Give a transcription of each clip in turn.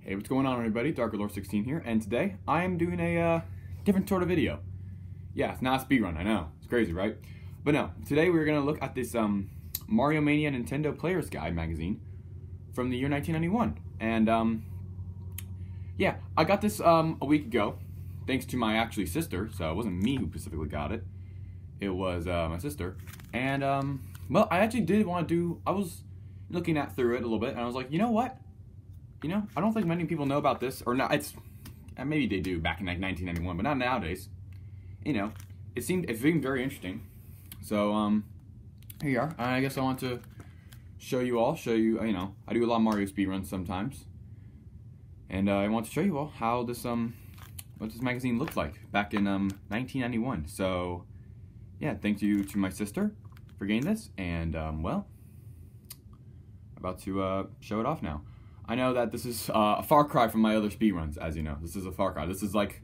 Hey, what's going on, everybody? DarkerLore16 here, and today I am doing a different sort of video. Yeah, it's not a speedrun, I know. It's crazy, right? But no, today we're going to look at this Mario Mania Nintendo Player's Guide magazine from the year 1991. And yeah, I got this a week ago, thanks to my actually sister, so it wasn't me who specifically got it. It was my sister. And, well, I actually did want to do, I was looking through it a little bit, and I was like, you know what? You know, I don't think many people know about this, or not. It's maybe they do back in like 1991, but not nowadays. You know, it seemed very interesting. So here you are. I guess I want to show you. You know, I do a lot of Mario speedruns sometimes, and I want to show you all how this what this magazine looked like back in 1991. So yeah, thank you to my sister for getting this, and well, about to show it off now. I know that this is a far cry from my other speedruns, as you know. This is a far cry. This is like,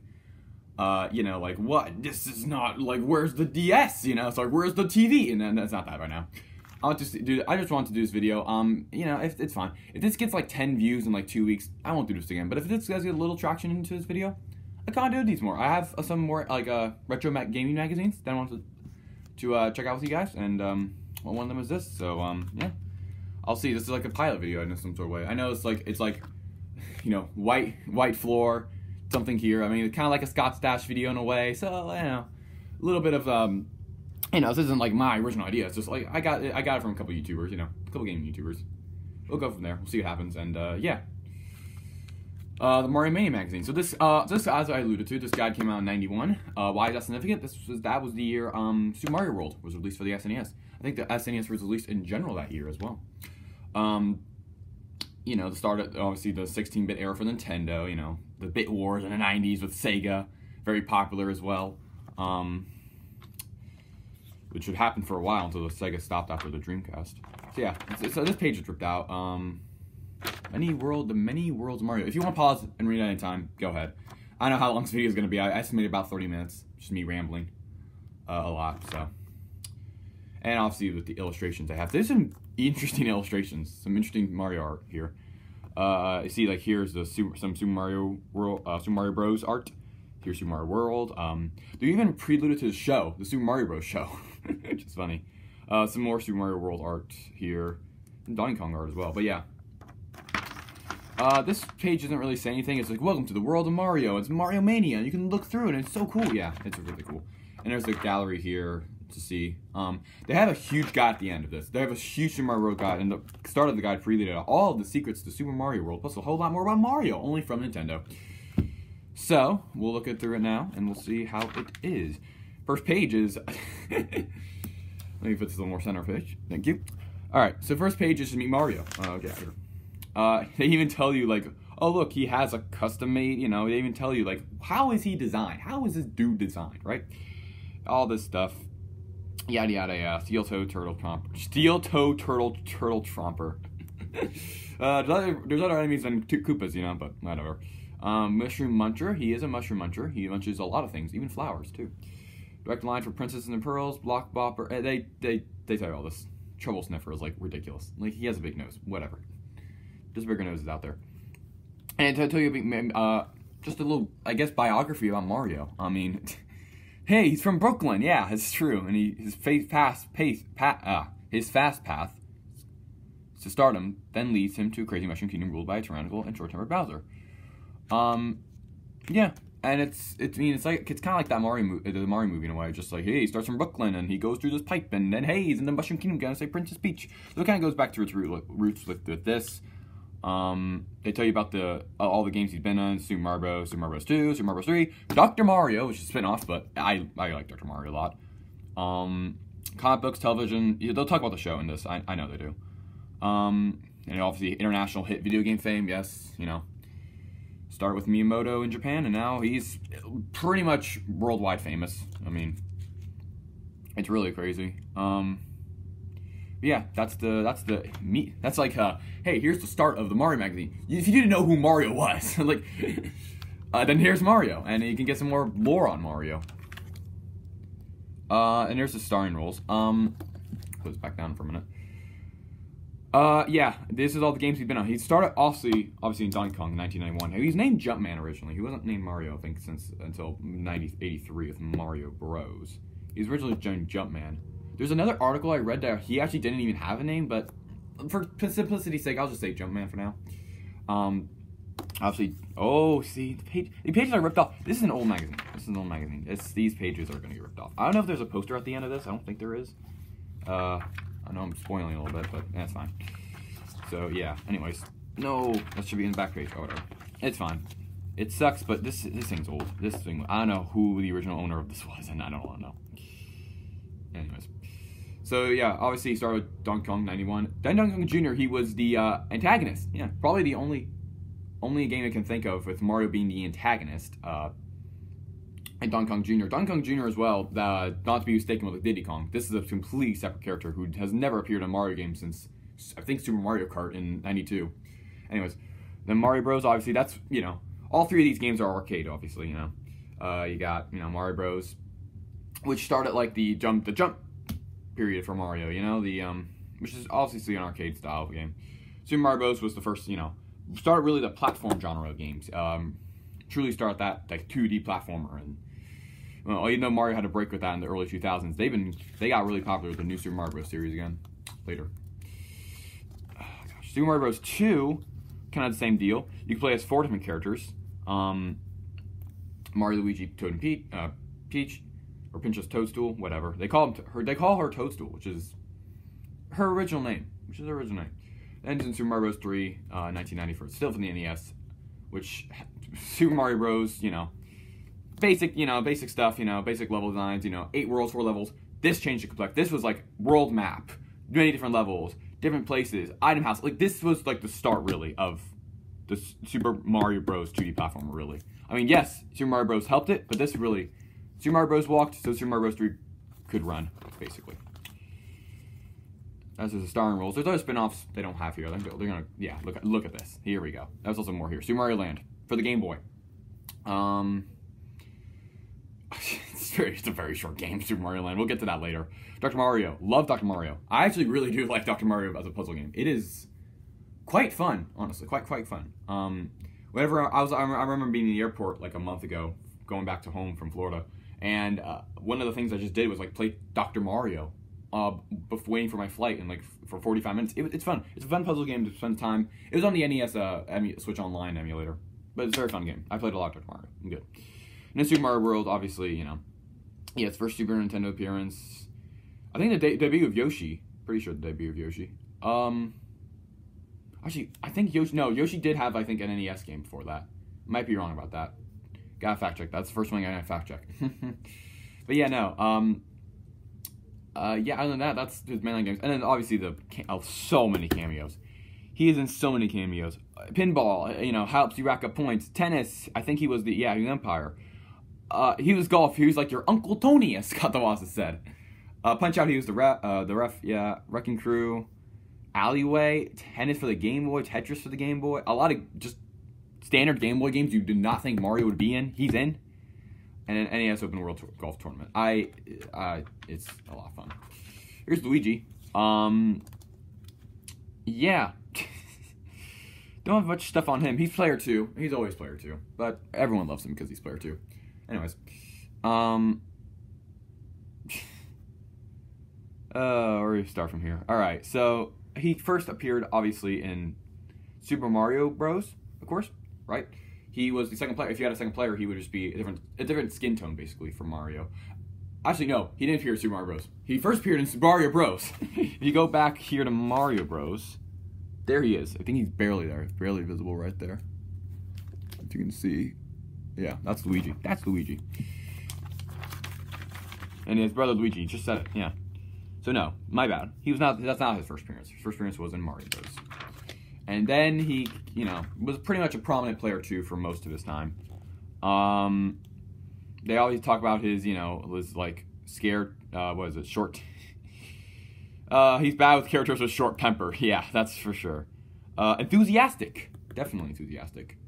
you know, like, what? This is not, like, where's the DS? You know, it's like, where's the TV? And then that's not that right now. I just want to do this video. You know, it's fine. If this gets like 10 views in like 2 weeks, I won't do this again. But if this does get a little traction into this video, I can't do these more. I have some more, like, retro gaming magazines that I want to check out with you guys. And, well, one of them is this. So, yeah. I'll see. This is like a pilot video in some sort of way. I know it's like, you know, white floor, something here. I mean, it's kind of like a Scott Stash video in a way. So, you know, a little bit of, you know, this isn't like my original idea. It's just like, I got it from a couple YouTubers, you know, a couple gaming YouTubers. We'll go from there. We'll see what happens. And, yeah. The Mario Mania magazine. So this, as I alluded to, this guide came out in 91. Why is that significant? That was the year, Super Mario World was released for the SNES. I think the SNES was released in general that year as well. You know, the start of, obviously, the 16-bit era for Nintendo, you know, the bit wars in the 90s with Sega, very popular as well, which would happen for a while until the Sega stopped after the Dreamcast. So yeah, so this page is ripped out. The many worlds of Mario. If you want to pause and read at any time, go ahead. I don't know how long this video is going to be. I estimated about 30 minutes, just me rambling a lot, so. And obviously with the illustrations I have. There's some interesting illustrations, some interesting Mario art here. You see, like, here's the some Super Mario World, Super Mario Bros. Art. Here's Super Mario World. They even preluded to the show, the Super Mario Bros. Show, which is funny. Some more Super Mario World art here, and Donkey Kong art as well. But yeah, this page doesn't really say anything. It's like, welcome to the world of Mario. It's Mario Mania. You can look through it, and it's so cool. Yeah, it's really cool. And there's a gallery here to see. They have a huge guide at the end of this. They have a huge Super Mario World guide, and the start of the guide preluded all of the secrets to Super Mario World, plus a whole lot more about Mario, only from Nintendo. So, we'll look through it now, and we'll see how it is. First page is... Let me put this a little more center page. Thank you. Alright, so first page is to meet Mario. Okay, here. They even tell you, like, oh, look, he has a custom-made, you know, they even tell you, like, how is he designed? How is this dude designed, right? All this stuff. Yada yada yada. Steel-toe turtle tromper. Steel-toe turtle tromper. There's other enemies than Koopas, you know, but whatever. Mushroom muncher. He is a mushroom muncher. He munches a lot of things, even flowers too. Direct line for Princess and the Pearls. Block bopper. They tell you all this. Trouble sniffer is like ridiculous. Like, he has a big nose. Whatever. There's bigger noses out there. And to tell you, just a little, I guess, biography about Mario. I mean. Hey, he's from Brooklyn. Yeah, it's true. And his fast path to stardom then leads him to a crazy mushroom kingdom ruled by a tyrannical and short-tempered Bowser. Yeah, and it's kind of like that the Mario movie in a way. Just like, hey, he starts from Brooklyn and he goes through this pipe, and then hey, he's in the Mushroom Kingdom, gonna say Princess Peach. So it kind of goes back to its roots with this. They tell you about all the games he's been on: Super Mario Bros., Super Mario Bros. 2, Super Mario Bros. 3, Dr. Mario, which is a spin-off, but I like Dr. Mario a lot. Comic books, television. Yeah, they'll talk about the show in this. I know they do. And obviously international hit video game fame. Yes, you know. Start with Miyamoto in Japan, and now he's pretty much worldwide famous. I mean, it's really crazy. Yeah, that's like, hey, here's the start of the Mario magazine. If you didn't know who Mario was, like, then here's Mario, and you can get some more lore on Mario. And there's the starring roles. Close back down for a minute. Yeah, this is all the games he's been on. He started obviously in Donkey Kong in 1991. He was named Jumpman originally. He wasn't named Mario, I think, until 1983 with Mario Bros. He was originally named Jumpman. There's another article I read that he actually didn't even have a name, but for simplicity's sake, I'll just say Jumpman for now. Obviously, oh, see, the pages are ripped off. This is an old magazine. These pages are going to get ripped off. I don't know if there's a poster at the end of this. I don't think there is. I know I'm spoiling a little bit, but that's fine. So, yeah, anyways. No, that should be in the back page or whatever. It's fine. It sucks, but this thing's old. This thing, I don't know who the original owner of this was, and I don't want to know. Anyways. So, yeah, obviously he started with Donkey Kong 91. Then Donkey Kong Jr., he was the antagonist. Yeah, probably the only game I can think of with Mario being the antagonist. And Donkey Kong Jr. Donkey Kong Jr. as well, not to be mistaken with Diddy Kong. This is a completely separate character who has never appeared in a Mario game since, I think, Super Mario Kart in '92. Anyways, then Mario Bros. Obviously, that's, you know, all three of these games are arcade. Obviously, you know, you got, you know, Mario Bros., which started like the jump period for Mario. You know, which is obviously an arcade style game. Super Mario Bros. Was the first, you know, started really the platform genre of games. Truly started that like 2D platformer, and well, even though Mario had a break with that in the early 2000s, they got really popular with the new Super Mario Bros. Series again later. Oh, gosh. Super Mario Bros. 2, kind of the same deal. You can play as 4 different characters: Mario, Luigi, Toad, and Peach, or Princess Toadstool, whatever they call her. They call her Toadstool, which is her original name. And in Super Mario Bros. 3, 1994, still from the NES, which Super Mario Bros. You know. Basic stuff, basic level designs, 8 worlds, 4 levels. This changed the complexity. This was like world map, many different levels, different places, item house. Like, this was like the start, really, of the Super Mario Bros. 2D platformer, really. I mean, yes, Super Mario Bros. Helped it, but this really, Super Mario Bros. Walked, so Super Mario Bros. 3 could run, basically. As there's the starring roles. There's other spin-offs they don't have here. They're gonna, yeah, look at this. Here we go. There's also more here. Super Mario Land for the Game Boy. It's a very short game, Super Mario Land. We'll get to that later. Dr. Mario. Love Dr. Mario. I actually really do like Dr. Mario as a puzzle game. It is quite fun, honestly. Quite fun. Whenever I remember being in the airport like a month ago, going back to home from Florida, and one of the things I just did was like play Dr. Mario before waiting for my flight, and like for 45 minutes. It's fun. It's a fun puzzle game to spend time. It was on the NES Switch Online emulator, but it's a very fun game. I played a lot of Dr. Mario. I'm good. And then Super Mario World, obviously, yeah, it's first Super Nintendo appearance. I think the debut of Yoshi. Pretty sure the debut of Yoshi. Actually, I think Yoshi did have, I think, an NES game before that. Might be wrong about that. Gotta fact check. That's the first one I gotta fact check. But yeah, no. Yeah, other than that, that's his mainline games. And then obviously so many cameos. He is in so many cameos. Pinball, helps you rack up points. Tennis, I think he was the umpire. He was golf. He was like your Uncle Tony, as Scott DeWass said. Punch Out, he was the ref. Yeah, Wrecking Crew, Alleyway, Tennis for the Game Boy, Tetris for the Game Boy. A lot of just standard Game Boy games you did not think Mario would be in. He's in. And then NES Open World Golf Tournament. It's a lot of fun. Here's Luigi. Yeah. Don't have much stuff on him. He's player 2. He's always player 2. But everyone loves him because he's player 2. Anyways. Where do we start from here? Alright, so he first appeared, obviously, in Super Mario Bros., of course, right? He was the second player. If you had a second player, he would just be a different skin tone, basically, for Mario. Actually, no, he didn't appear in Super Mario Bros. He first appeared in Super Mario Bros. If you go back here to Mario Bros., there he is. I think he's barely there. It's barely visible right there. As you can see. Yeah, that's Luigi. That's Luigi. And his brother Luigi just said it, yeah. So no, my bad. That's not his first appearance. His first appearance was in Mario Bros. And then he, was pretty much a prominent player too for most of his time. They always talk about his, was like scared, what is it, short. He's bad with characters with short temper. Yeah, that's for sure. Enthusiastic. Definitely enthusiastic.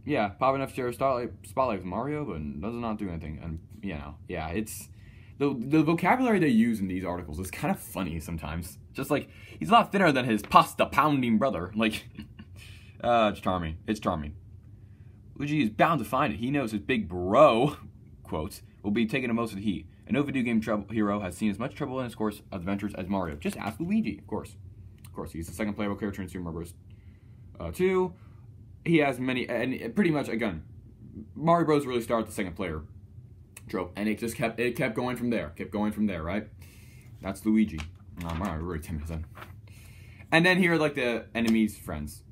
Yeah, popping up to spotlight with Mario, but does not do anything. And, yeah, it's... The vocabulary they use in these articles is kind of funny sometimes. Just like, he's a lot thinner than his pasta-pounding brother. Like, it's charming. It's charming. Luigi is bound to find it. He knows his big bro, quotes, will be taking the most of the heat. And no video game hero has seen as much trouble in his course of adventures as Mario. Just ask Luigi, of course. Of course, he's the second playable character in Super Mario Bros. 2. He has many, and pretty much, again, Mario Bros. Really started the second player trope, and it just kept going from there. Kept going from there, right? That's Luigi. Oh, Mario, really timid. And then here are like the enemies' friends.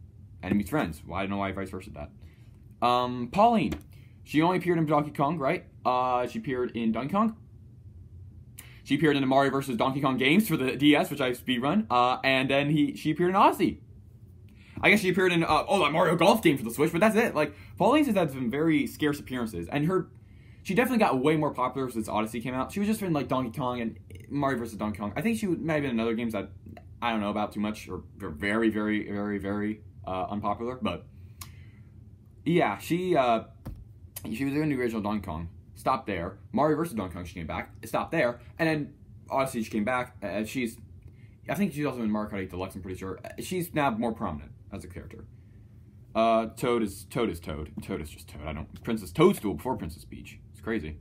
Enemies' friends. Well, I don't know why vice versa that. Pauline. She only appeared in Donkey Kong, right? She appeared in Donkey Kong. She appeared in the Mario vs. Donkey Kong games for the DS, which I speedrun. And then she appeared in Odyssey. I guess she appeared in, that Mario Golf game for the Switch, but that's it. Like, Pauline has had some very scarce appearances. And she definitely got way more popular since Odyssey came out. She was just in, like, Donkey Kong and Mario vs. Donkey Kong. I think she might have been in other games that I don't know about too much, or very, very, very, very unpopular. But, yeah, she was in the original Donkey Kong. Stopped there. Mario vs. Donkey Kong, she came back. Stopped there. And then, Odyssey, she came back. I think she's also in Mario Kart 8 Deluxe, I'm pretty sure. She's now more prominent as a character. Toad is Toad. Toad is just Toad. Princess Toadstool before Princess Peach. It's crazy.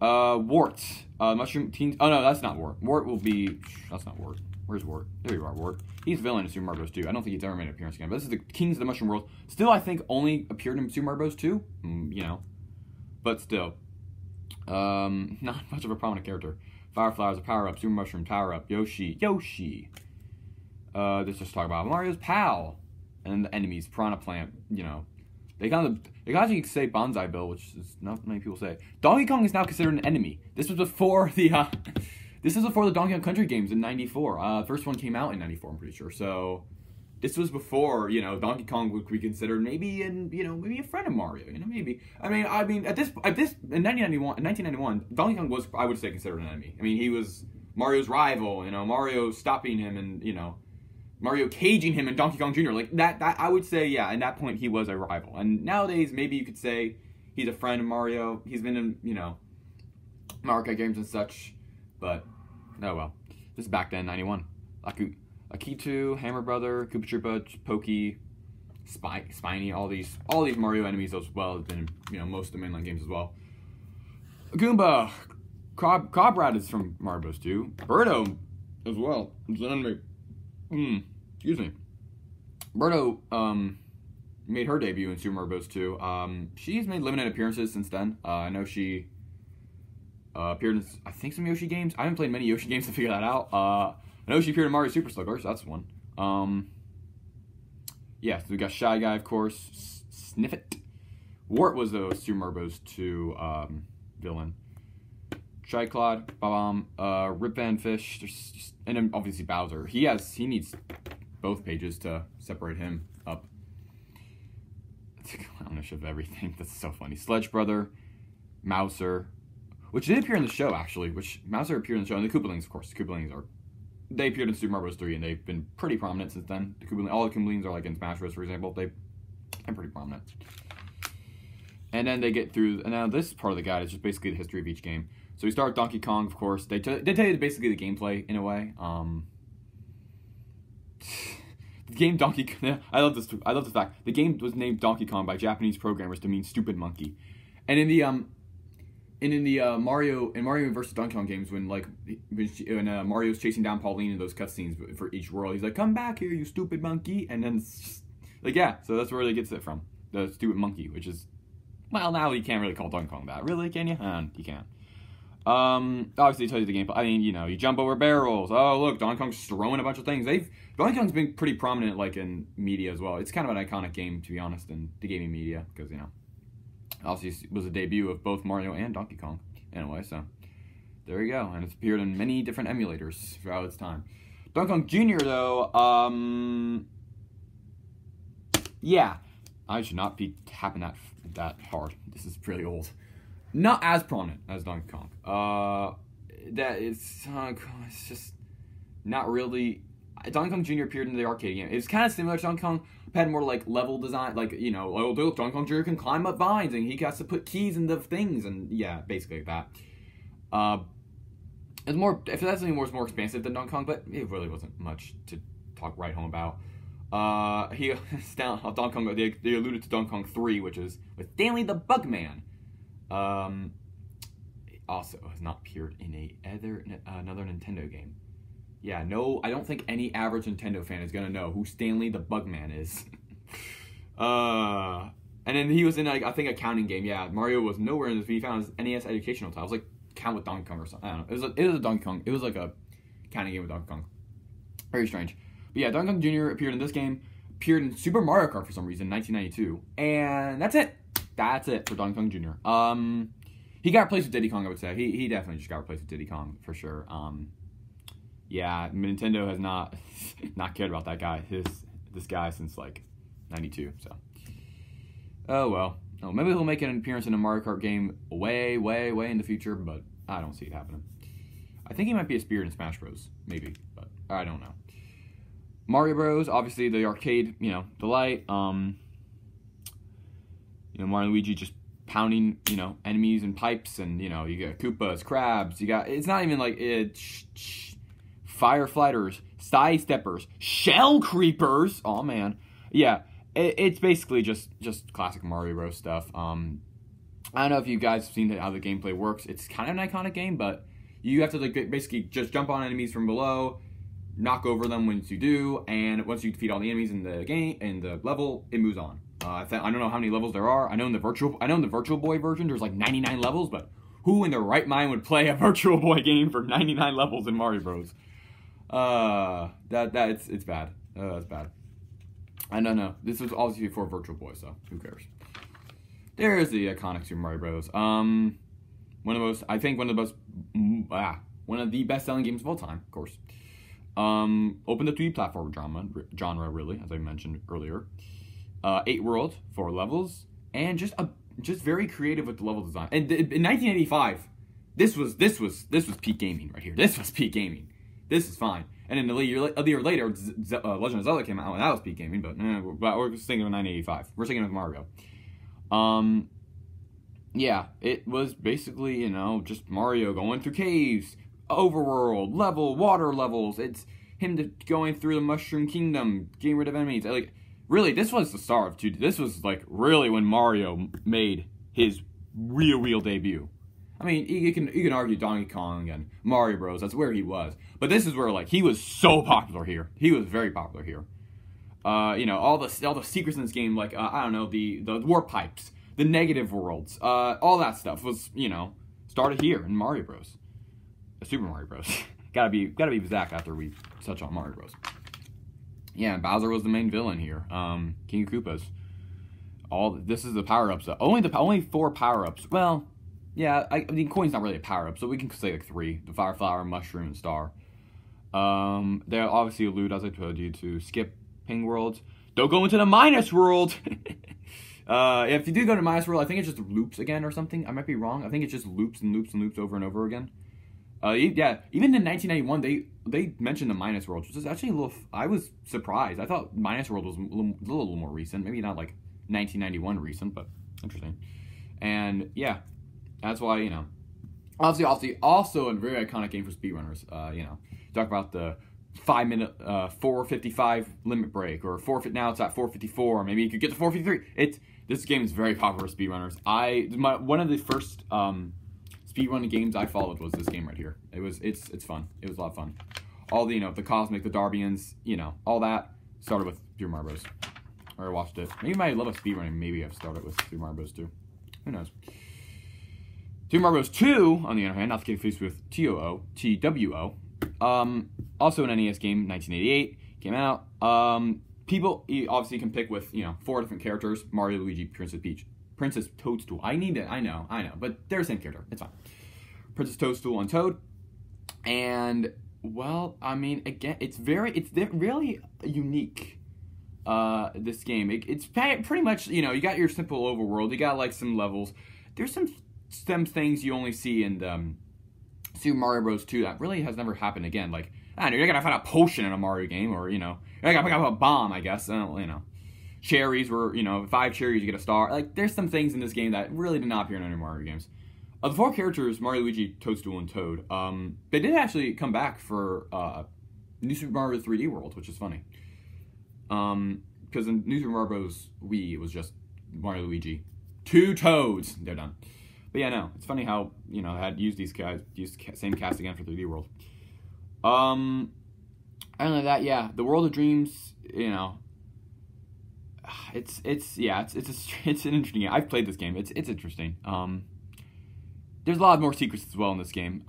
Wart. Mushroom Teens. Oh, no, that's not Wart. Wart will be... That's not Wart. Where's Wart? There you are, Wart. He's villain in Super Mario Bros. 2. I don't think he's ever made an appearance again. But this is the Kings of the Mushroom World. Still, I think, only appeared in Super Mario Bros. 2. You know. But still. Not much of a prominent character. Fireflies, a power-up. Super Mushroom, power-up. Yoshi. Let's just talk about Mario's pal. And the enemies. Piranha Plant, you know. They actually say Bonsai Bill, which is not many people say. Donkey Kong is now considered an enemy. This was before the Donkey Kong Country games in '94. First one came out in '94, I'm pretty sure. So this was before, you know, Donkey Kong would be considered maybe maybe a friend of Mario, you know, maybe. I mean at this in 1991, Donkey Kong was, I would say, considered an enemy. I mean, he was Mario's rival, you know, Mario stopping him and, you know, Mario caging him in Donkey Kong Jr. Like, that I would say, yeah, at that point, he was a rival. And nowadays, maybe you could say he's a friend of Mario. He's been in, you know, Mario Kart games and such. But, oh well. This is back then, 91. Akitu, Hammer Brother, Koopa Troopa, Pokey, Spiny, all these Mario enemies as well have been in, you know, most of the mainline games as well. Goomba, Crabrat is from Mario Bros. 2. Birdo as well. It's an enemy. Excuse me. Birdo made her debut in Super Mario Bros. 2. She's made limited appearances since then. I know she appeared in, I think, some Yoshi games. I haven't played many Yoshi games to figure that out. I know she appeared in Mario Super Slugger, so that's one. Yeah, so we got Shy Guy, of course. Sniffit. Wart was the Super Mario Bros. 2 villain. Triclod, Bob-omb, Rip Van Fish, and then obviously Bowser. He needs both pages to separate him up. It's a clownish of everything. That's so funny. Sledge Brother, Mouser, which did appear in the show, actually, Mouser appeared in the show, and the Koopalings, of course. The Koopalings they appeared in Super Mario Bros. 3, and they've been pretty prominent since then. All the Koopalings are like in Smash Bros., for example. They've been pretty prominent. And then they get through, and now this part of the guide is just basically the history of each game. So we start with Donkey Kong, of course. They tell you basically the gameplay, in a way. The game Donkey Kong, I love this fact. The game was named Donkey Kong by Japanese programmers to mean stupid monkey. And in the Mario vs. Donkey Kong games, when Mario's chasing down Pauline in those cutscenes for each world, he's like, "Come back here, you stupid monkey!" And then it's just, like, yeah, so that's where they gets it from, the stupid monkey, which is, well, now you can't really call Donkey Kong that, really, can you? You can't. Obviously it tells you the gameplay. I mean, you know, you jump over barrels. Oh, look, Donkey Kong's throwing a bunch of things. Donkey Kong's been pretty prominent, like, in media as well. It's kind of an iconic game, to be honest, in the gaming media, because, you know, obviously it was a debut of both Mario and Donkey Kong, in a way, so there you go. And it's appeared in many different emulators throughout its time. Donkey Kong Jr., though, yeah, I should not be tapping that hard. This is pretty old. Not as prominent as Donkey Kong. It's just not really. Donkey Kong Jr. appeared in the arcade game. It was kind of similar to Donkey Kong, but had more like level design, like, you know, oh, Donkey Kong Jr. can climb up vines and he has to put keys into things, and yeah, basically like that. It's more, if that's something more expansive than Donkey Kong, but it really wasn't much to talk right home about. Donkey Kong, they alluded to Donkey Kong 3, which is with Stanley the Bugman. It also has not appeared in another Nintendo game. Yeah, no, I don't think any average Nintendo fan is gonna know who Stanley the Bugman is. And then he was in, like, I think, a counting game. Yeah, Mario was nowhere in this. He found his NES educational title. It was like Count with Donkey Kong or something. I don't know. It was a Donkey Kong. It was like a counting game with Donkey Kong. Very strange. But yeah, Donkey Kong Jr. appeared in this game. Appeared in Super Mario Kart for some reason, 1992. And that's it. That's it for Donkey Kong Jr. He got replaced with Diddy Kong, I would say. He definitely just got replaced with Diddy Kong, for sure. Yeah, Nintendo has not cared about that guy. This guy since, like, 92, so. Oh, well. Oh, maybe he'll make an appearance in a Mario Kart game way, way, way in the future, but I don't see it happening. I think he might be a spirit in Smash Bros. Maybe, but I don't know. Mario Bros. Obviously the arcade, delight. Mario and Luigi just pounding, enemies and pipes, and you got Koopas, crabs. It's not even like firefighters, side steppers, shell creepers. Oh man, yeah. It's basically just classic Mario Bros. Stuff. I don't know if you guys have seen how the gameplay works. It's kind of an iconic game, but you have to basically just jump on enemies from below, knock over them once you do, and once you defeat all the enemies in the game and the level, it moves on. I don't know how many levels there are. I know in the Virtual Boy version there's like 99 levels, but who in their right mind would play a Virtual Boy game for 99 levels in Mario Bros? It's bad. It's bad. I don't know. This was obviously before Virtual Boy, so who cares? There's the iconic Super Mario Bros. One of the best-selling games of all time, of course. Opened up 3D platform genre, really, as I mentioned earlier. 8 worlds, 4 levels, and just very creative with the level design. And in 1985, this was peak gaming right here. This was peak gaming. This is fine. And then a year later, Legend of Zelda came out, and that was peak gaming, but we're just thinking of 1985. We're thinking of Mario. Yeah, it was basically, just Mario going through caves, overworld, water levels. It's him going through the Mushroom Kingdom, getting rid of enemies. Like, really, this was the start of 2D. This was, like, really when Mario made his real debut. I mean, you can argue Donkey Kong and Mario Bros. That's where he was. But this is where, like, he was so popular here. He was very popular here. All the secrets in this game, like, I don't know, the warp pipes, the negative worlds, all that stuff was, started here in Mario Bros. Super Mario Bros. gotta be exact after we touch on Mario Bros. Yeah, Bowser was the main villain here. King of Koopas. This is the power-ups. Only 4 power-ups. Well, yeah, I mean, coin's not really a power-up, so we can say like 3. The Fire Flower, Mushroom, and Star. They obviously allude, as I told you, to skipping worlds. Don't go into the minus world! If you do go to minus world, I think it just loops again or something. I might be wrong. I think it just loops and loops and loops over and over again. Yeah, even in 1991, they mentioned the minus world, which is actually a little... I was surprised. I thought minus world was a little more recent. Maybe not like 1991 recent, but interesting. And yeah, that's why, obviously also a very iconic game for speedrunners. Talk about the 5-minute 4:55 limit break, or now it's at 4:54. Maybe you could get to 4:53. This game is very popular for speedrunners. One of the first speedrunning games I followed was this game right here. It's fun. It was a lot of fun. All the the Cosmic, the Darbians, all that started with Super Mario Bros. Or I watched it. Maybe my love of speedrunning. Maybe I've started with Super Mario Bros. 2. Who knows? Super Mario Bros. 2, on the other hand, not to get confused with TWO. Also an NES game, 1988, came out. People obviously can pick with 4 different characters: Mario, Luigi, Princess Peach, Princess Toadstool. I know, but they're the same character. It's fine. Princess Toadstool and Toad, and well, I mean, again, it's really unique. This game, it's pretty much you got your simple overworld. You got like some levels. There's some things you only see in Super Mario Bros. 2 that really has never happened again. Like, I don't know, you're gonna find a potion in a Mario game, or you're gonna pick up a bomb, I guess. Cherries were 5 cherries you get a star. Like, there's some things in this game that really did not appear in any Mario games. Of the 4 characters, Mario, Luigi, Toadstool, and Toad, they did actually come back for New Super Mario 3D World, which is funny. Because in New Super Mario Bros. Wii, it was just Mario, Luigi, 2 Toads. They're done. But yeah, no, it's funny how, you know, I had used these guys, used the same cast again for 3D World. Other than that, yeah, the World of Dreams, you know, it's an interesting game. I've played this game. It's interesting. There's a lot more secrets as well in this game.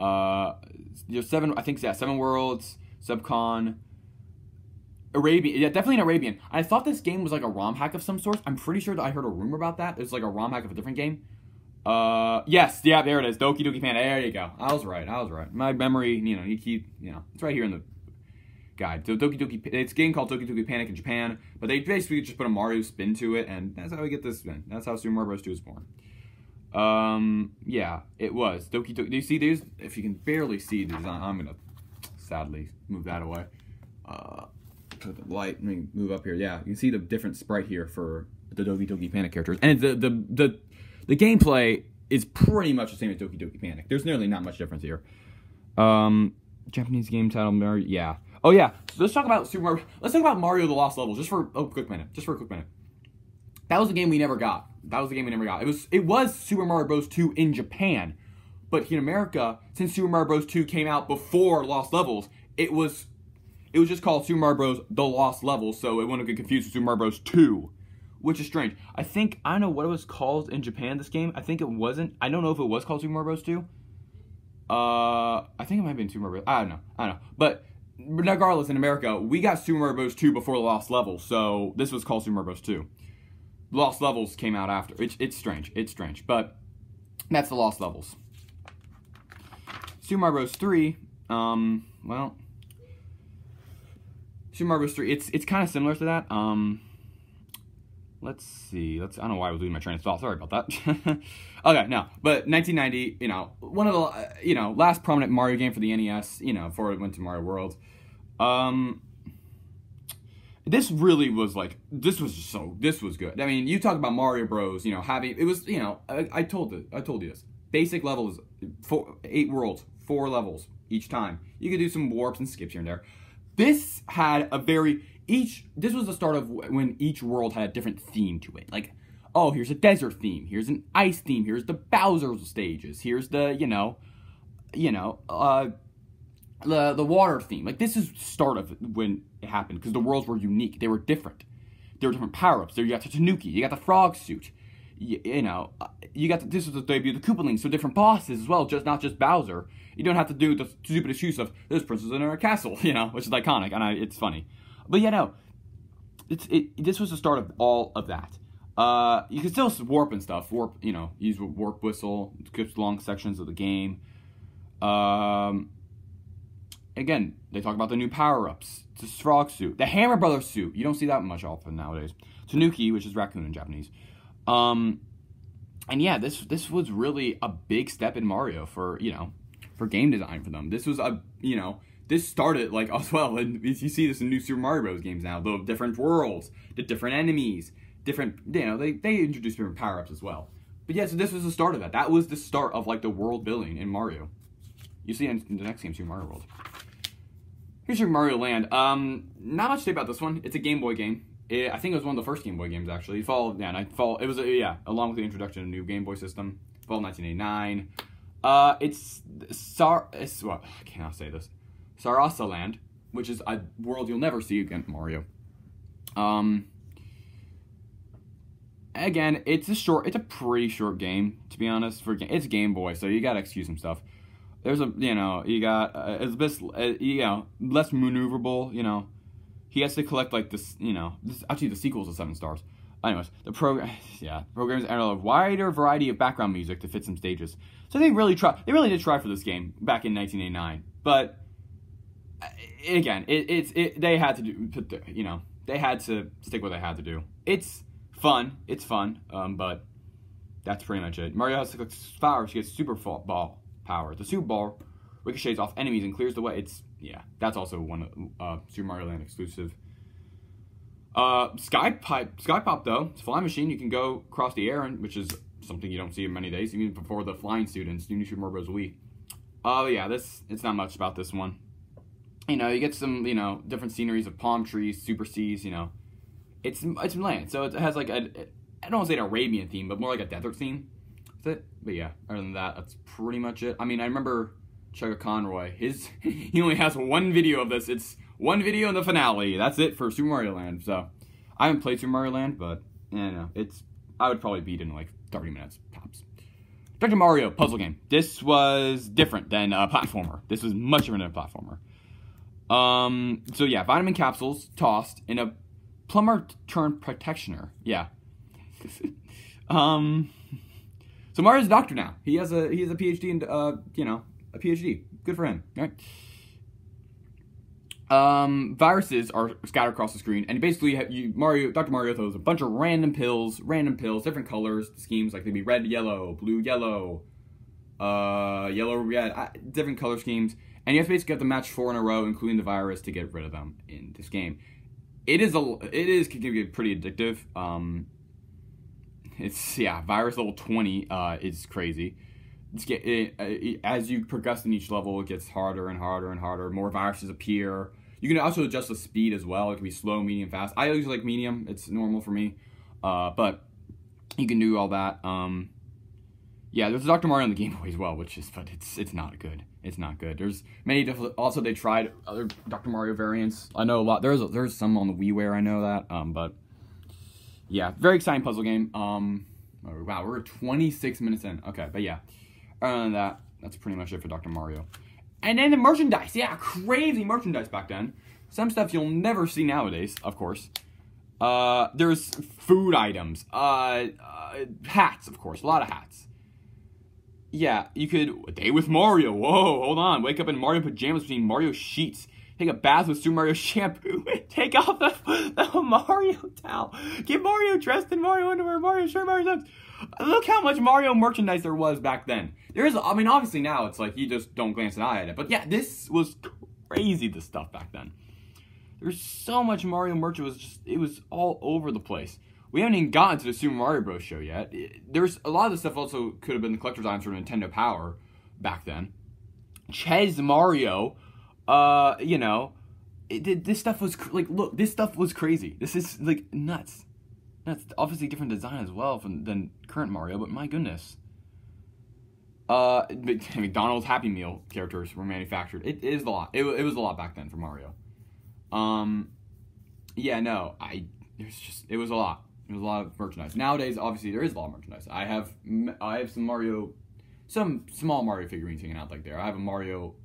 There's 7 worlds, Subcon, Arabian. Yeah, definitely an Arabian. I thought this game was like a ROM hack of some sort. I'm pretty sure that I heard a rumor about that. It's like a ROM hack of a different game. Yes, yeah, there it is. Doki Doki Panic. There you go. I was right. My memory, you know, it's right here in the guide. So it's a game called Doki Doki Panic in Japan, but they basically just put a Mario spin to it, and that's how we get this spin. That's how Super Mario Bros. 2 is born. Yeah, it was. Doki Doki. Do you see these? If you can barely see the design, I'm gonna sadly move that away. Put the light. Let me move up here. Yeah, you can see the different sprite here for the Doki Doki Panic characters, and the gameplay is pretty much the same as Doki Doki Panic. There's nearly not much difference here. Japanese game title, Mario. Yeah. Oh yeah. So let's talk about Super Mario. Let's talk about Mario: The Lost Levels just for a quick minute. That was a game we never got. It was Super Mario Bros. 2 in Japan, but in America, since Super Mario Bros. 2 came out before Lost Levels, it was just called Super Mario Bros. The Lost Levels, so it wouldn't get confused with Super Mario Bros. 2, which is strange. I don't know what it was called in Japan. This game, I think it wasn't. I don't know if it was called Super Mario Bros. 2. I think it might have been Super Mario Bros. I don't know. But regardless, in America, we got Super Mario Bros. 2 before the Lost Levels, so this was called Super Mario Bros. 2. Lost Levels came out after. It's strange, but that's the Lost Levels. Super Mario Bros. 3, well, Super Mario Bros. 3, it's kind of similar to that. Let's see. I don't know why I was losing my train of thought. Sorry about that. Okay, no, but 1990, you know, one of the, last prominent Mario game for the NES, before it went to Mario World. This really was like, this was good. I mean, you talk about Mario Bros, I told you this. Basic levels, 8 worlds, 4 levels each time. You could do some warps and skips here and there. This had this was the start of when each world had a different theme to it. Like, oh, here's a desert theme, here's an ice theme, here's the Bowser stages, here's the, the water theme. Like, this is the start of when it happened, because the worlds were unique. They were different. There were different power-ups. There you got the Tanuki, you got the frog suit. This was the debut of the Koopalings, so different bosses as well, not just Bowser. You don't have to do the stupid excuse of, this princess in her castle, which is iconic, and it's funny. But yeah, no, this was the start of all of that. You can still warp and stuff. Use a warp whistle, skips long sections of the game. Again, they talk about the new power-ups. The frog suit. The Hammer Brothers suit. You don't see that much often nowadays. Tanuki, which is raccoon in Japanese. And yeah, this was really a big step in Mario for game design for them. This was this started as well, and you see this in new Super Mario Bros. Games now. The different worlds, the different enemies, they introduced different power-ups as well. But yeah, so this was the start of that. That was the start of the world building in Mario. You see in the next game, Super Mario World. Here's Super Mario Land. Not much to say about this one. It's a Game Boy game. I think it was one of the first Game Boy games, actually. It was, along with the introduction of a new Game Boy system. It fall 1989. I cannot say this. Sarasa Land, which is a world you'll never see again, Mario. Again, it's a pretty short game, to be honest. It's Game Boy, so you gotta excuse some stuff. There's you got it's a bit, less maneuverable. He has to collect this. Actually, the sequel's a 7 stars. Anyways, programs add a wider variety of background music to fit some stages. So they really did try for this game back in 1989. But again, they had to they had to stick what they had to do. It's fun, but that's pretty much it. Mario has to collect flowers to get Super Ball power. The Super Ball ricochets off enemies and clears the way. That's also one Super Mario Land exclusive. Sky Pop though, it's a flying machine. You can go across the air, which is something you don't see in many days, even before the flying students, New Super Mario Bros. Wii. Oh yeah, it's not much about this one. You know, you get some, you know, different sceneries of palm trees, super seas, you know. It's land, so it has like I don't want to say an Arabian theme, but more like a desert theme. That's it. But yeah, other than that, that's pretty much it. I mean, I remember Chugga Conroy. He only has one video of this. It's one video in the finale. That's it for Super Mario Land. So I haven't played Super Mario Land, but you know, I would probably beat it in like 30 minutes tops. Dr. Mario puzzle game. This was different than a platformer. This was much different than a platformer. So yeah, vitamin capsules tossed in a plumber turned protectioner. Yeah. So Mario's a doctor now. He has a PhD in you know, a PhD. Good for him, right? Viruses are scattered across the screen, and basically Dr. Mario throws a bunch of random pills, different colors, schemes, like they'd be red, yellow, blue, yellow, yellow, red, different color schemes, and you have to basically have to match 4 in a row, including the virus, to get rid of them in this game. It can get pretty addictive. Virus level 20 is crazy. As you progress in each level, it gets harder and harder and harder. More viruses appear. You can also adjust the speed as well. It can be slow, medium, fast. I always like medium. It's normal for me. But you can do all that. Yeah, there's Dr. Mario on the Game Boy as well, but it's not good. It's not good. There's many different. Also, they tried other Dr. Mario variants. I know a lot. There's some on the WiiWare. I know that. But yeah, very exciting puzzle game. Wow, we're 26 minutes in. Okay, but yeah. Other than that, that's pretty much it for Dr. Mario. And then the merchandise. Yeah, crazy merchandise back then. Some stuff you'll never see nowadays, of course. There's food items. Hats, of course. A lot of hats. Yeah, you could... A day with Mario. Whoa, hold on. Wake up in Mario pajamas between Mario sheets. Take a bath with Super Mario shampoo. Take off the Mario towel. Get Mario dressed in Mario underwear. Mario shirt, Mario socks. Look how much Mario merchandise there was back then. I mean, obviously now it's like you just don't glance an eye at it. But yeah, this was crazy, this stuff back then. There's so much Mario merch. It was all over the place. We haven't even gotten to the Super Mario Bros. Show yet. There's a lot of the stuff also could have been the collector's items for Nintendo Power back then. Ches Mario, you know, this stuff was like, look, this stuff was crazy. This is like nuts. That's obviously different design as well than current Mario, but my goodness. McDonald's Happy Meal characters were manufactured. It is a lot. It was a lot back then for Mario. Yeah, no, it was a lot. It was a lot of merchandise. Nowadays, obviously, there is a lot of merchandise. I have some small Mario figurines hanging out like there. I have a Mario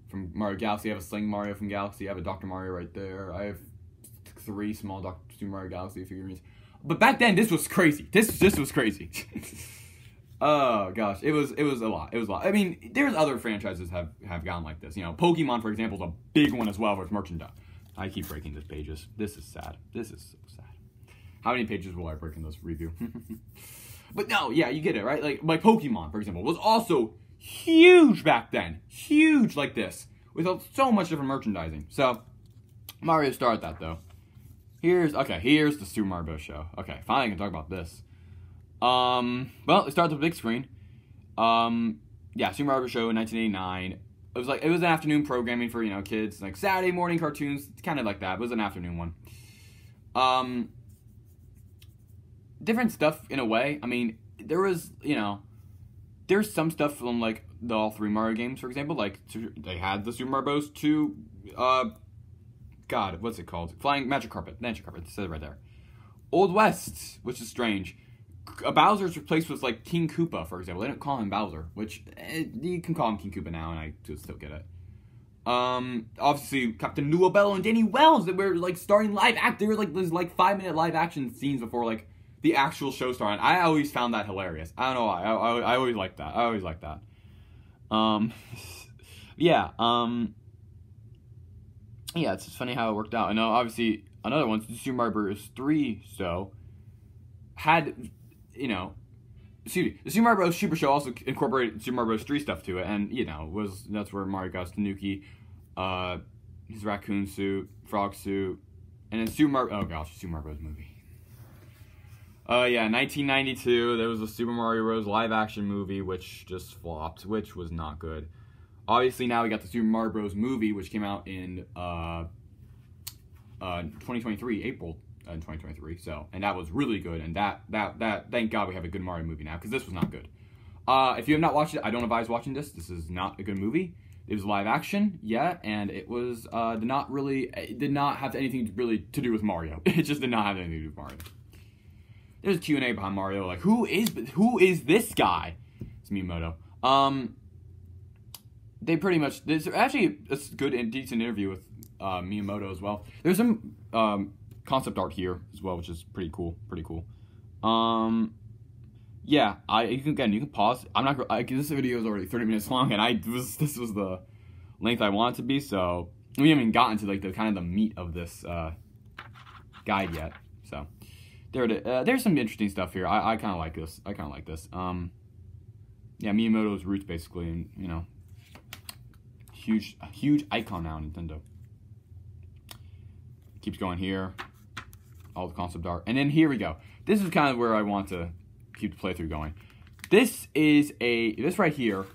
from Mario Galaxy. I have a Sling Mario from Galaxy. I have a Dr. Mario right there. I have 3 small Super Mario Galaxy figurines. But back then, this was crazy. This was crazy. Oh gosh, it was a lot. It was a lot. I mean, there's other franchises have gone like this. You know, Pokemon, for example, is a big one as well with merchandise. I keep breaking these pages. This is sad. This is so sad. How many pages will I break in this review? But no, yeah, you get it, right? Like Pokemon, for example, was also huge back then. Huge like this. With so much different merchandising. So, Mario started that, though. Here's the Super Mario Bros. Show. Okay, finally I can talk about this. Well, it starts with the big screen. Yeah, Super Mario Bros. Show in 1989. It was an afternoon programming for, you know, kids. Like, Saturday morning cartoons. It's kind of like that. It was an afternoon one. Different stuff in a way. I mean, there was, you know, there's some stuff from, like, all 3 Mario games, for example. Like, they had the Super Mario Bros. 2, God, what's it called? Flying Magic Carpet. Magic Carpet, it says it right there. Old West, which is strange. Bowser's replaced with, like, King Koopa, for example. They don't call him Bowser, which, you can call him King Koopa now, and I still get it. Obviously, Captain Noobell and Danny Wells that were, like, starting live act. There were, like, these, like, 5-minute live action scenes before, like, the actual show started. I always found that hilarious. I don't know why. I always liked that. I always liked that. Yeah, yeah, it's just funny how it worked out. I know, obviously, another one, Super Mario Bros. 3, so, had, you know, excuse me, the Super Mario Bros. Super Show also incorporated Super Mario Bros. 3 stuff to it, and, you know, that's where Mario got his Tanuki, his raccoon suit, frog suit, and then Super Mario Bros. Movie. Yeah, 1992, there was a Super Mario Bros. Live action movie, which just flopped, which was not good. Obviously, now we got the Super Mario Bros. Movie, which came out in 2023, April in 2023. So, and that was really good. And that thank God we have a good Mario movie now, because this was not good. If you have not watched it, I don't advise watching this. This is not a good movie. It was live action, yeah, and it was it did not have anything really to do with Mario. It just did not have anything to do with Mario. There's a Q&A behind Mario, like, who is this guy? It's Miyamoto. They pretty much, there's actually a good and decent interview with Miyamoto as well. There's some concept art here as well, which is pretty cool. Yeah, you can pause. I'm not. This video is already 30 minutes long, and this was the length I want it to be. So we haven't even gotten to like the kind of the meat of this guide yet. So there's some interesting stuff here. I kind of like this. Yeah, Miyamoto's roots basically, and you know, huge icon now in Nintendo. Keeps going here. All the concept art, and then here we go. This is kind of where I want to keep the playthrough going. This right here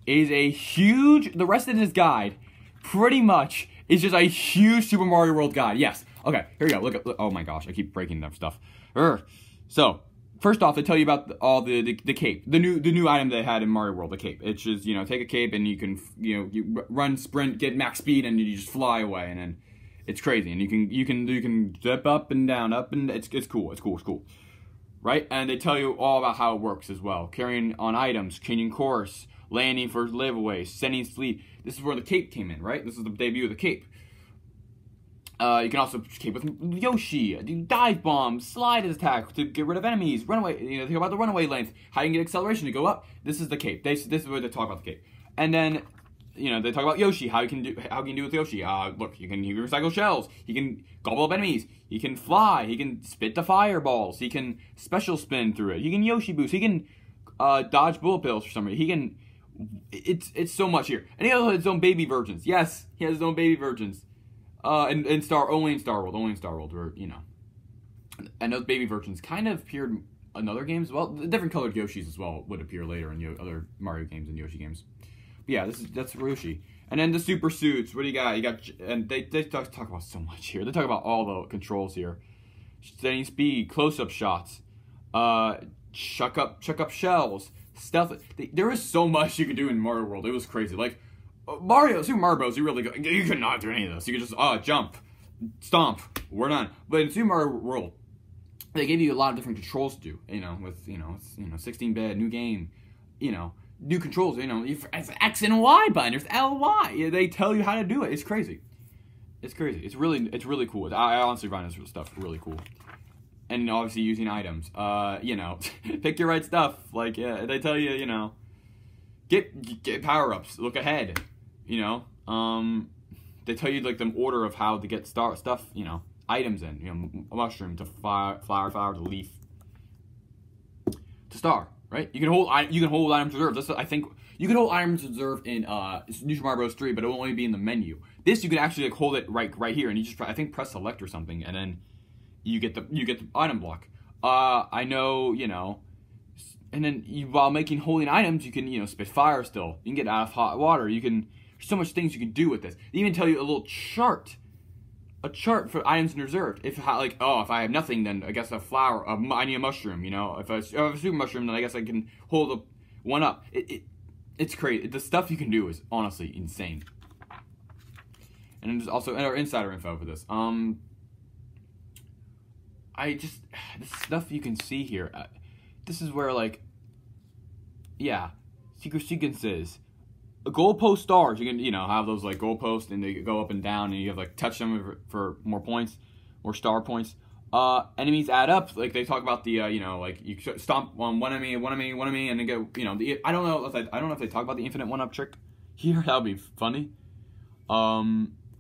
is a huge, the rest of this guide pretty much is just a huge Super Mario World guide. Yes. Okay, here we go. Look, oh my gosh, I keep breaking that stuff. So, first off, they tell you about all the cape. The new item they had in Mario World, the cape. It's just, you know, take a cape and you can, you run, sprint, get max speed, and you just fly away, and then it's crazy. And you can zip up and down, it's cool. It's cool. Right? And they tell you all about how it works as well. Carrying on items, changing course, landing for liveaway, sending sleep. This is where the cape came in, right? This is the debut of the cape. You can also cape with Yoshi, do dive bombs, slide attack to get rid of enemies, runaway, think about the runaway length, how you can get acceleration to go up. This is the cape. This is where they talk about the cape. And then, they talk about Yoshi, how you can do with Yoshi. Look, he can recycle shells, he can gobble up enemies, he can fly, he can spit the fireballs, he can special spin through it, he can Yoshi boost, he can dodge bullet bills for some reason, he can, it's so much here. And he also has his own baby versions. Yes, he has his own baby versions. Only in Star World, where, and those baby versions kind of appeared in other games as well. The different colored Yoshis as well would appear later in other Mario games and Yoshi games. But yeah, that's Yoshi. And then the super suits. What do you got? And they talk about so much here. They talk about all the controls here. Setting speed, close-up shots, chuck up shells, stealth. There is so much you can do in Mario World. It was crazy. Like Super Mario Bros. You could not do any of this. You could just jump, stomp. We're done. But in Super Mario World, they gave you a lot of different controls to do. With 16-bit new game, new controls. It's X and Y button. There's LY. They tell you how to do it. It's crazy. It's really cool. I honestly find this stuff really cool. And obviously using items. Pick your right stuff. Like they tell you, get power-ups. Look ahead. They tell you like the order of how to get stuff, items in, a mushroom to flower to leaf to star, right? You can hold items reserved. I think you can hold items reserved in New Super Mario Bros. 3, but it will only be in the menu. This you can actually like hold it right here, and you just press select or something, and then you get the item block. I know, and then while holding items, you can spit fire still. You can get out of hot water. There's so much things you can do with this. They even tell you a little chart. A chart for items in reserved. If I have nothing, then I guess I need a mushroom, If I have a super mushroom, then I guess I can hold one up. It's crazy. The stuff you can do is honestly insane. And then there's also our insider info for this. This stuff you can see here. This is where, secret sequences. Goalpost stars, you can, have those, goalposts, and they go up and down, and you have, touch them for more points, more star points. Enemies add up, they talk about the, you stomp on one enemy, and then go, I don't know if they talk about the infinite one-up trick here. That would be funny.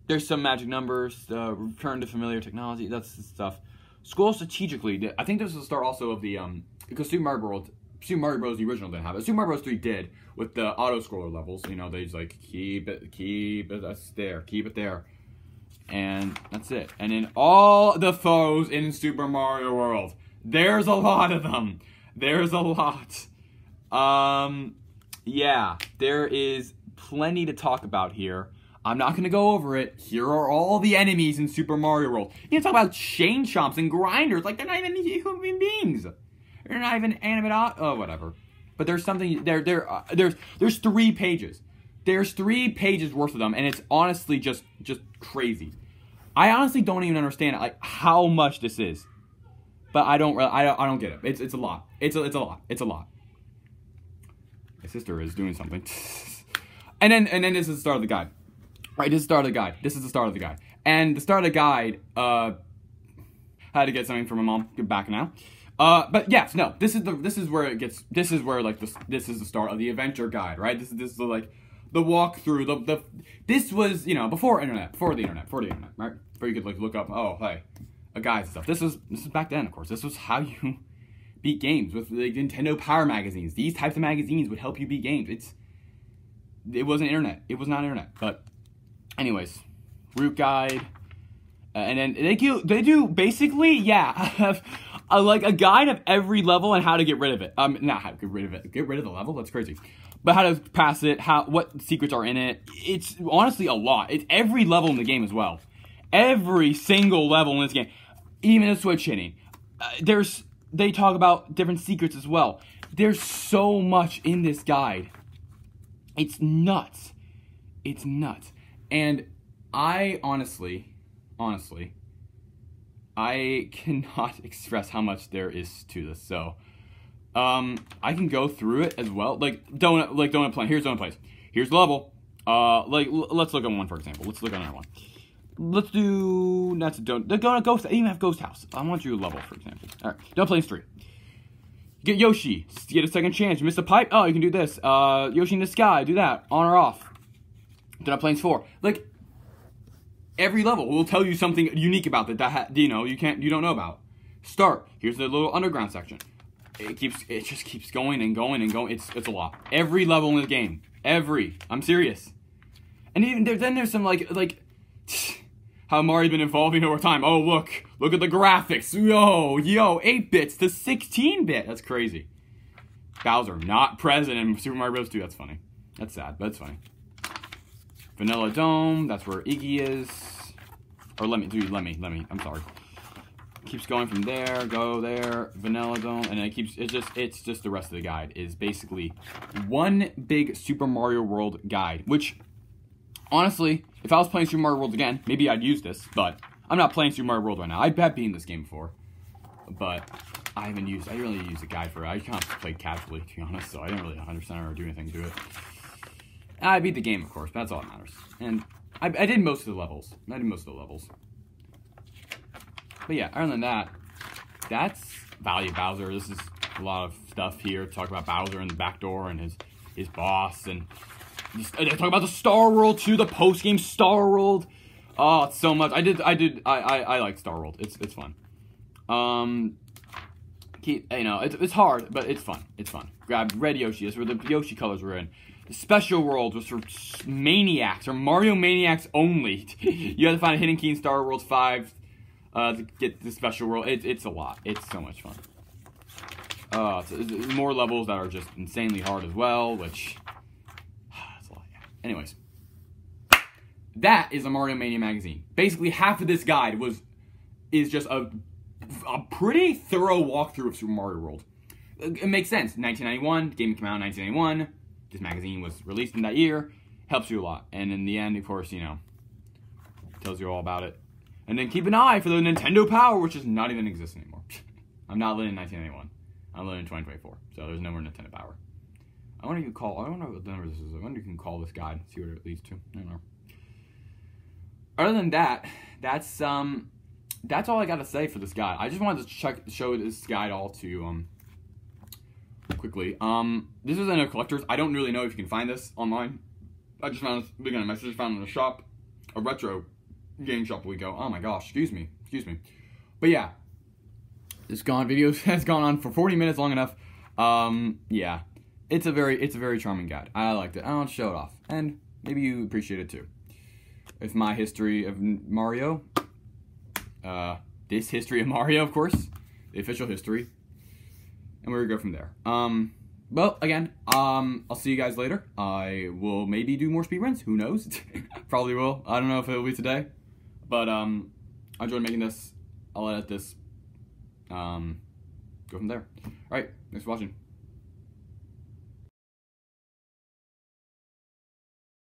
There's some magic numbers, return to familiar technology, that's the stuff. Scroll strategically. I think this is the start also of the, because Super Mario Bros. The original didn't have it. Super Mario Bros. 3 did with the auto-scroller levels. They just keep it there. And that's it. And then all the foes in Super Mario World. There's a lot of them. There's a lot. Yeah, there is plenty to talk about here. I'm not going to go over it. Here are all the enemies in Super Mario World. You can talk about chain chomps and grinders. Like, they're not even human beings. They're not even animate. Oh, whatever. But there's something. There's 3 pages. There's 3 pages worth of them, and it's honestly just crazy. I honestly don't even understand like how much this is. But I don't get it. It's a lot. It's a lot. It's a lot. My sister is doing something. and then this is the start of the guide. Right, this is the start of the guide. This is the start of the guide. And the start of the guide, had to get something from my mom. Get back now. But yes, no, this is where it gets. This is where like this is the start of the adventure guide, right? This is like the walkthrough. This was, you know, before the internet, right? Before you could like look up, oh hey, a guide and stuff. This is back then, of course. This was how you beat games with like Nintendo Power magazines. These types of magazines would help you beat games. It wasn't internet. It was not internet, but. Anyways, route guide, and then they do basically, yeah, have like a guide of every level and how to get rid of it. Not how to get rid of it, get rid of the level. That's crazy. But how to pass it, what secrets are in it. It's honestly a lot. It's every level in the game as well. Every single level in this game, even the switch hitting. They talk about different secrets as well. There's so much in this guide. It's nuts. It's nuts. And I honestly, I cannot express how much there is to this. So, I can go through it as well. Like donut plan. Here's donut place. Here's the level. Let's look at one for example. Let's look at another one. Let's do that's a donut. Go to ghost. I even have ghost house. I want you to level for example. All right, donut plane's 3. Get Yoshi. Get a second chance. You missed a pipe. Oh, you can do this. Yoshi in the sky. Do that. On or off. Donut Plains 4. Like, every level will tell you something unique about it that you don't know about. Start. Here's the little underground section. It just keeps going and going and going. It's a lot. Every level in the game. I'm serious. And even then there's some like how Mario's been evolving over time. Oh look at the graphics. Yo, 8 bits to 16-bit. That's crazy. Bowser not present in Super Mario Bros. 2. That's funny. That's sad, but it's funny. Vanilla Dome, that's where Iggy is. Or let me, I'm sorry. Keeps going from there, go there, Vanilla Dome, and then it's just the rest of the guide is basically one big Super Mario World guide, which, honestly, if I was playing Super Mario World again, maybe I'd use this, but I'm not playing Super Mario World right now. I have beaten this game before, but I didn't really use a guide for it. I kind of played casually, to be honest, so I didn't really understand or do anything to it. I beat the game, of course, but that's all that matters. And I did most of the levels. But yeah, other than that, that's Value Bowser. This is a lot of stuff here. Talk about Bowser and the back door and his boss. And they talk about the Star World too, the post-game Star World. Oh, it's so much. I like Star World. It's fun. It's hard, but it's fun. It's fun. Grab Red Yoshi. That's where the Yoshi colors were in. The Special Worlds was for Maniacs, or Mario Maniacs only. You have to find a hidden key in Star World 5 to get the Special World. It's a lot. It's so much fun. There's more levels that are just insanely hard as well, which... That's a lot, yeah. Anyways. That is a Mario Mania magazine. Basically, half of this guide is just a pretty thorough walkthrough of Super Mario World. It makes sense. 1991, the game came out in 1991. This magazine was released in that year. Helps you a lot. And in the end, of course, tells you all about it. And then keep an eye for the Nintendo Power, which does not even exist anymore. I'm not living in 1991. I'm living in 2024. So there's no more Nintendo Power. I wonder what the number this is. I wonder if you can call this guide and see what it leads to. I don't know. Other than that, that's all I gotta say for this guide. I just wanted to show this guide all to you quickly. This is in a collector's. I don't really know if you can find this online. I just found this again. I just found it in a shop, a retro game shop. We go. Oh my gosh, excuse me. But yeah, this video has gone on for 40 minutes, long enough. Yeah, it's a very charming guide. I liked it. I don't show it off, and maybe you appreciate it too. It's my history of Mario. This history of Mario, of course. the official history, and we're gonna go from there. Well, again, I'll see you guys later. I will maybe do more speedruns. Who knows? Probably will. I don't know if it'll be today, but I enjoyed making this. I'll edit this. Go from there. All right. Thanks for watching.